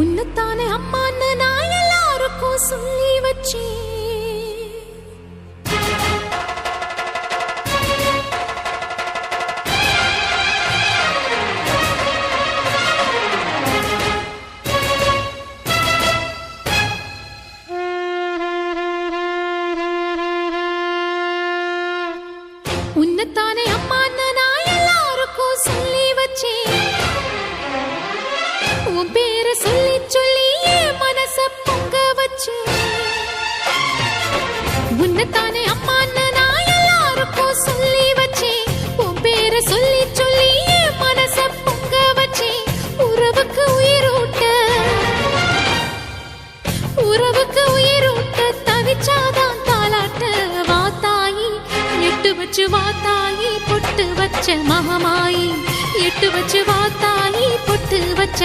உன்னத்தானே அம்மான்னு நான் எல்லாருக்கும் சொல்லி வச்சேன். உன்னத்தானே அம்மான்னு நான் எல்லாருக்கும் சொல்லி வச்சேன். உன் பேரை சொல்லி சொல்லி என் மனச பொங்க வச்சேன். உன்னத்தானே அம்மான்னு நான் எல்லாருக்கும் சொல்லி வச்சேன். உன் பேரை சொல்லி சொல்லி என் மனச பொங்க வச்சேன். உறவுக்கு உயிரூட்ட தவிச்சாதான் தாலாட்ட. வாத்தாயி எட்டு வச்சு வாத்தாயி பொட்டு வச்ச மகமாயி. எட்டு வச்சு வாத்தாயி பொட்டு வச்ச